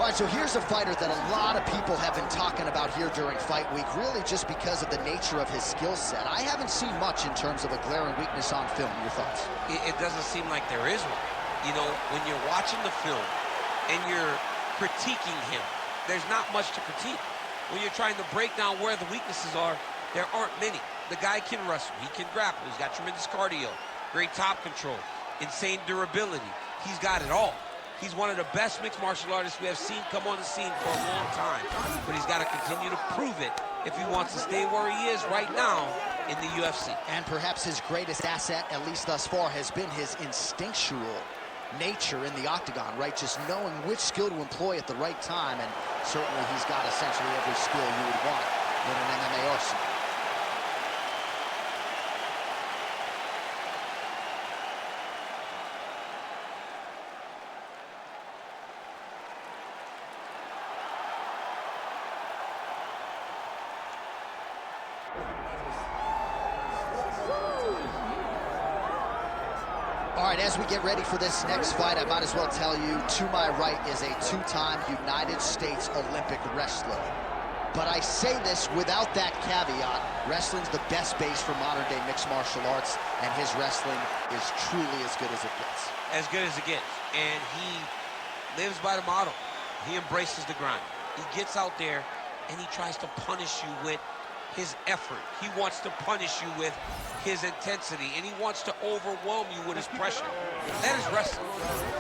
All right, so here's a fighter that a lot of people have been talking about here during fight week, really just because of the nature of his skill set. I haven't seen much in terms of a glaring weakness on film. Your thoughts? It doesn't seem like there is one. You know, when you're watching the film and you're critiquing him, there's not much to critique. When you're trying to break down where the weaknesses are, there aren't many. The guy can wrestle, he can grapple, he's got tremendous cardio, great top control, insane durability. He's got it all. He's one of the best mixed martial artists we have seen come on the scene for a long time. But he's got to continue to prove it if he wants to stay where he is right now in the UFC. And perhaps his greatest asset, at least thus far, has been his instinctual nature in the octagon, right? Just knowing which skill to employ at the right time, and certainly he's got essentially every skill you would want in an MMA arsenal. All right, as we get ready for this next fight, I might as well tell you, to my right is a two-time United States Olympic wrestler. But I say this without that caveat. Wrestling's the best base for modern-day mixed martial arts, and his wrestling is truly as good as it gets. As good as it gets. And he lives by the motto. He embraces the grind. He gets out there, and he tries to punish you with his effort. He wants to punish you with his intensity, and he wants to overwhelm you with his pressure. That is wrestling.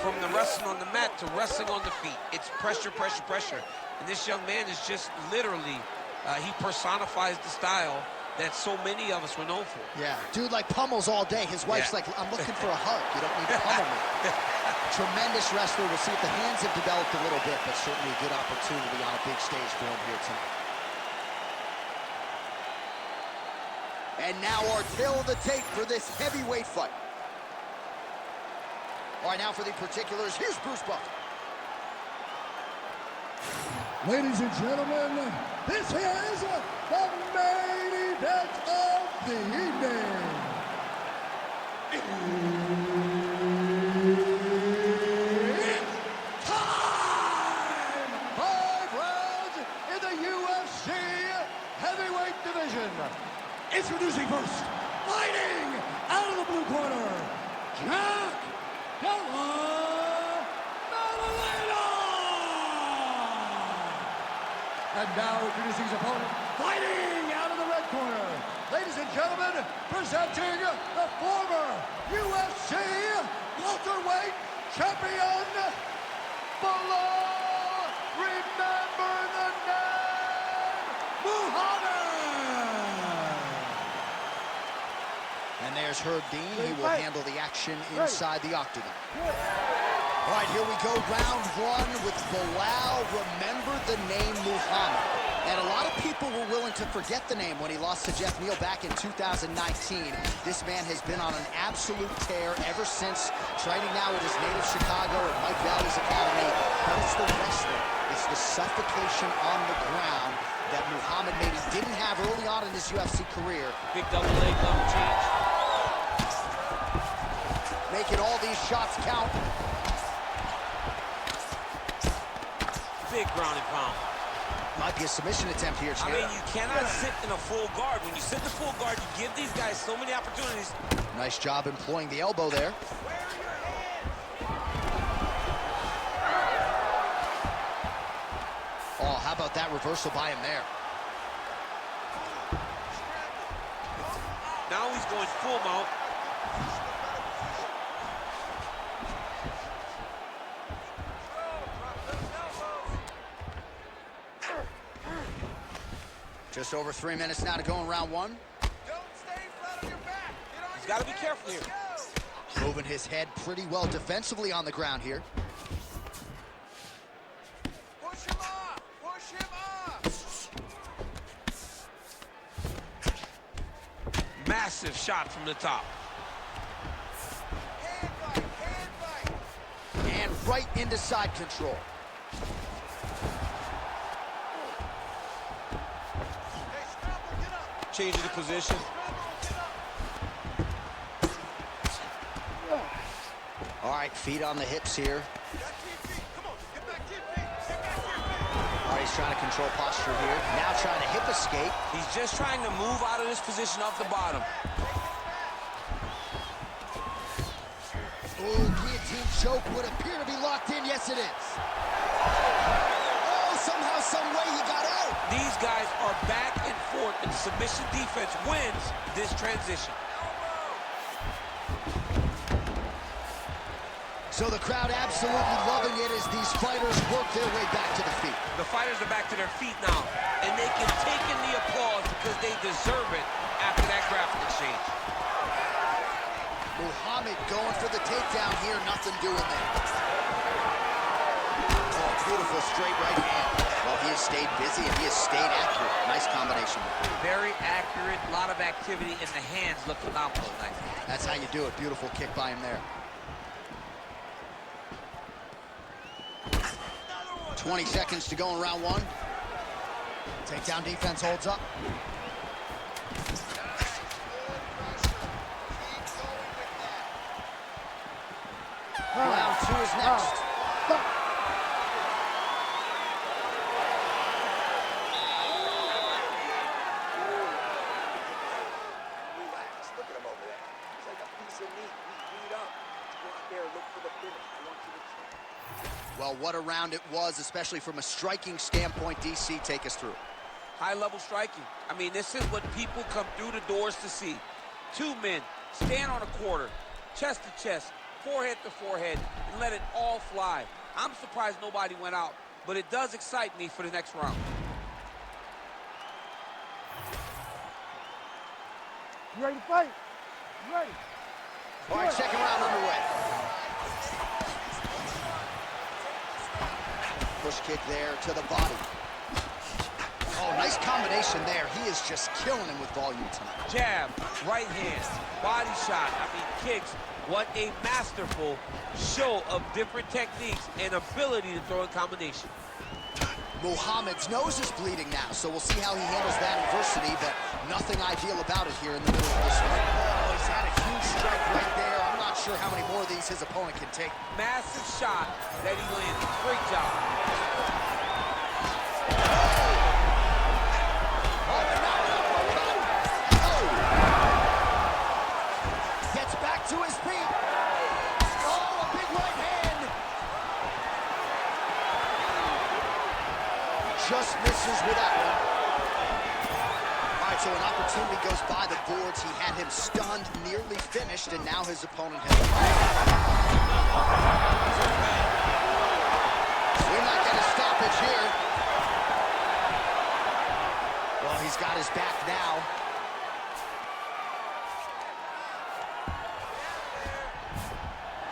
From the wrestling on the mat to wrestling on the feet. It's pressure, pressure, pressure. And this young man is just literally, he personifies the style that so many of us were known for. Yeah, dude like pummels all day. His wife's like, I'm looking for a hug. You don't need to pummel me. Tremendous wrestler. We'll see if the hands have developed a little bit, but certainly a good opportunity on a big stage for him here tonight. And now our tail of the tape for this heavyweight fight. All right, now for the particulars, here's Bruce Buffer. Ladies and gentlemen, this is the main event of the evening. It's time! 5 rounds in the UFC heavyweight division. Introducing first, fighting out of the blue corner, Della, Maddalena! And now introducing his opponent, fighting out of the red corner. Ladies and gentlemen, presenting the former UFC welterweight champion, Belal. Remember the name, Muhammad. And there's Herb Dean. He will handle the action inside the octagon. All right, here we go, round one with Belal. Remember the name Muhammad. And a lot of people were willing to forget the name when he lost to Jeff Neal back in 2019. This man has been on an absolute tear ever since, training now at his native Chicago at Mike Valley's Academy. But it's the wrestling. It's the suffocation on the ground that Muhammad maybe didn't have early on in his UFC career. Big double leg double change. Making all these shots count. Big ground and pound. Might be a submission attempt here, Chair. I mean, you cannot sit in a full guard. When you sit in a full guard, you give these guys so many opportunities. Nice job employing the elbow there. Oh, how about that reversal by him there? Now he's going full mount. Just over 3 minutes now to go in round one. Don't stay flat on your back. He's got to be careful here. Moving his head pretty well defensively on the ground here. Push him off. Push him off. Massive shot from the top. Hand fight. Hand fight. And right into side control. Hey, Scrabble, get up. Changing the position. All right, feet on the hips here. Got 2 feet. Come on, get back 2 feet. Get back trying to control posture here. Now trying to hip escape. He's just trying to move out of this position off the bottom. Ooh, guillotine choke would appear to be locked in. Yes, it is. Oh, somehow, some way he got out. These guys are back and forth, and submission defense wins this transition. So the crowd absolutely loving it as these fighters work their way back to the feet. The fighters are back to their feet now, and they can take in the applause because they deserve it after that graphic exchange. Muhammad going for the takedown here, nothing doing there. Oh, beautiful straight right hand. Well, he has stayed busy and he has stayed accurate. Nice combination. Very accurate, a lot of activity, and the hands look phenomenal tonight. That's how you do it. Beautiful kick by him there. 20 seconds to go in round one. Takedown defense holds up. Round two is next. Relax. Look at him over there. He's like a piece of meat. Beat up. Go out there and look for the finish. I want you to check. Well, what a round it was, especially from a striking standpoint. DC, take us through. High-level striking. I mean, this is what people come through the doors to see. Two men stand on a quarter, chest to chest, forehead to forehead, and let it all fly. I'm surprised nobody went out, but it does excite me for the next round. You ready to fight? You ready? All right, second round underway. Push kick there to the body. Oh, nice combination there. He is just killing him with volume tonight. Jab, right hand, body shot, kicks. What a masterful show of different techniques and ability to throw in combination. Muhammad's nose is bleeding now, so we'll see how he handles that adversity, but nothing ideal about it here in the middle of this fight. Oh, he's had a huge strike right there. I'm not sure how many more of these his opponent can take. Massive shot that he landed. Great job. Gets back to his feet. Oh, a big right hand. Just misses with that one. All right, so an opportunity goes by the boards. He had him stunned, nearly finished, and now his opponent has We're not going to stoppage here. Well, he's got his back now.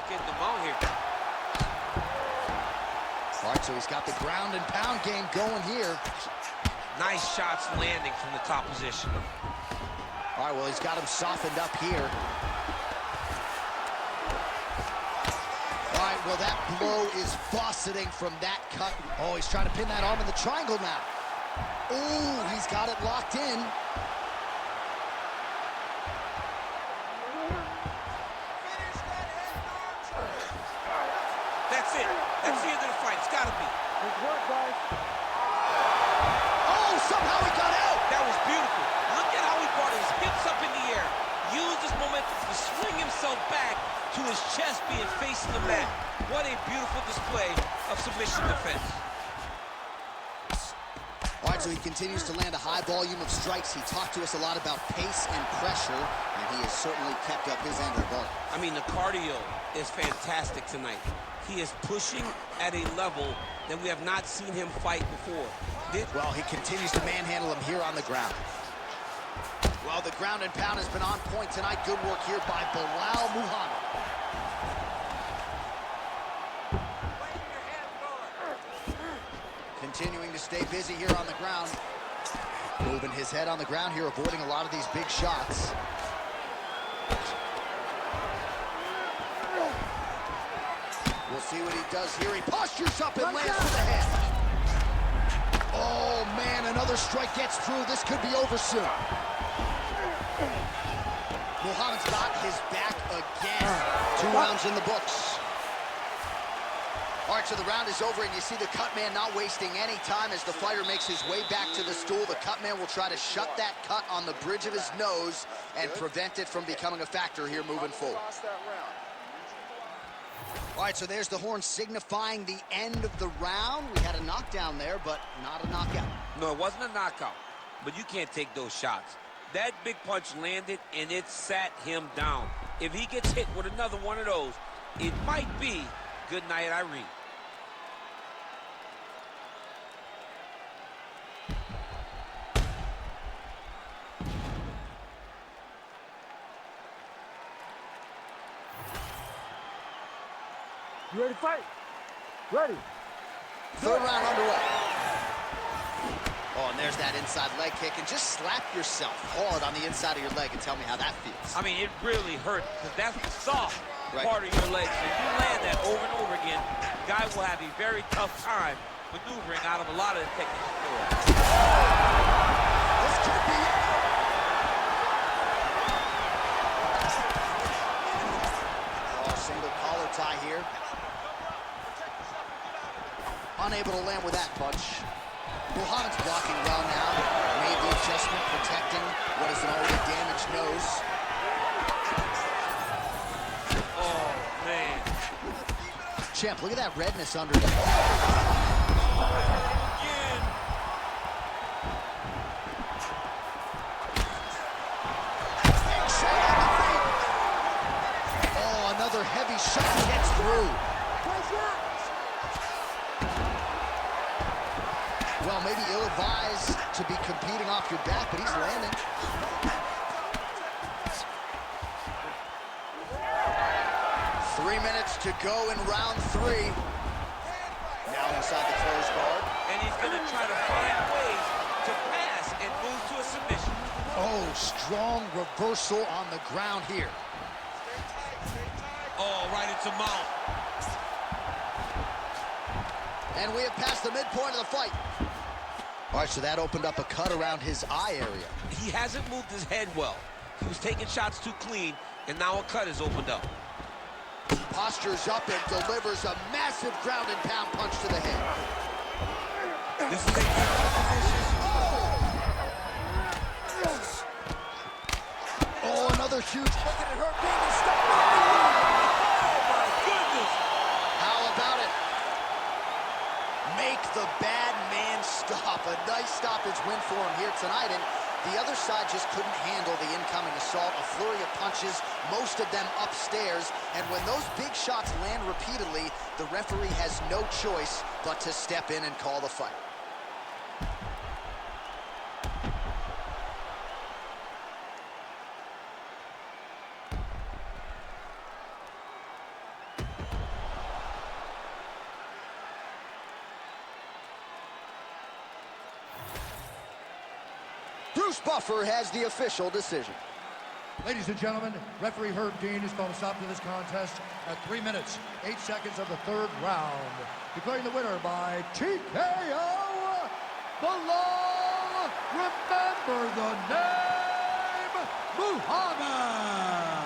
Getting them out here. All right, so he's got the ground and pound game going here. Nice shots landing from the top position. All right, well, he's got him softened up here. All right, well, that blow is buffeting from that cut. Oh, he's trying to pin that arm in the triangle now. Ooh, he's got it locked in. That's it. That's the end of the fight. It's got to be. Good work, guys. Oh, somehow he got out. That was beautiful. Look at how he brought his hips up in the air. Used his momentum to swing himself back to his chest being facing the mat. What a beautiful display of submission defense. All right, so he continues to land a high volume of strikes. He talked to us a lot about pace and pressure, and he has certainly kept up his end of the bargain. I mean, the cardio is fantastic tonight. He is pushing at a level that we have not seen him fight before. Well, he continues to manhandle him here on the ground. Well, the ground and pound has been on point tonight. Good work here by Belal Muhammad. Continuing to stay busy here on the ground. Moving his head on the ground here, avoiding a lot of these big shots. We'll see what he does here. He postures up and lands with the head. Oh, man, another strike gets through. This could be over soon. Muhammad's got his back again. 2 rounds in the books. All right, so the round is over, and you see the cut man not wasting any time as the fighter makes his way back to the stool. The cut man will try to shut that cut on the bridge of his nose and prevent it from becoming a factor here moving forward. All right, so there's the horn signifying the end of the round. We had a knockdown there, but not a knockout. No, it wasn't a knockout, but you can't take those shots. That big punch landed, and it sat him down. If he gets hit with another one of those, it might be good night, Irene. You ready to fight? Ready. Third round underway. Oh, and there's that inside leg kick. And just slap yourself hard on the inside of your leg and tell me how that feels. I mean, it really hurt because that's the soft part of your leg. So if you land that over and over again, the guy will have a very tough time maneuvering out of a lot of the techniques. This could be it. Oh, single collar tie here. Unable to land with that punch. Muhammad's blocking well now. Made the adjustment, protecting what is an already damaged nose. Oh, man. Champ, look at that redness underneath. Again. Big shot on the feet. Oh, another heavy shot gets through. Well, maybe ill-advised to be competing off your back, but he's landing. 3 minutes to go in round 3. Now inside the closed guard. And he's going to try to find ways to pass and move to a submission. Oh, strong reversal on the ground here. Oh, right into mount. And we have passed the midpoint of the fight. All right, so that opened up a cut around his eye area. He hasn't moved his head well. He was taking shots too clean, and now a cut is opened up. Postures up and delivers a massive ground and pound punch to the head. This is a position. Oh, another huge hook and it hurt Dean. Oh, my goodness. How about it? Make the bad man stop. A nice stoppage win for him here tonight, and the other side just couldn't handle the incoming assault. A flurry of punches, most of them upstairs, and when those big shots land repeatedly, the referee has no choice but to step in and call the fight. Bruce Buffer has the official decision. Ladies and gentlemen, referee Herb Dean has called a stop to this contest at 3 minutes, 8 seconds of the third round, declaring the winner by TKO, Belal, remember the name, Muhammad.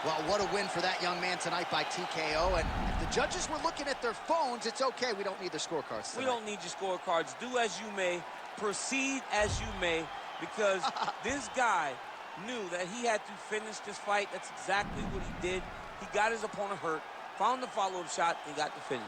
Well, what a win for that young man tonight by TKO, and if the judges were looking at their phones, it's okay. We don't need their scorecards tonight. We don't need your scorecards. Do as you may, proceed as you may, because this guy knew that he had to finish this fight. That's exactly what he did. He got his opponent hurt, found the follow-up shot, and got the finish.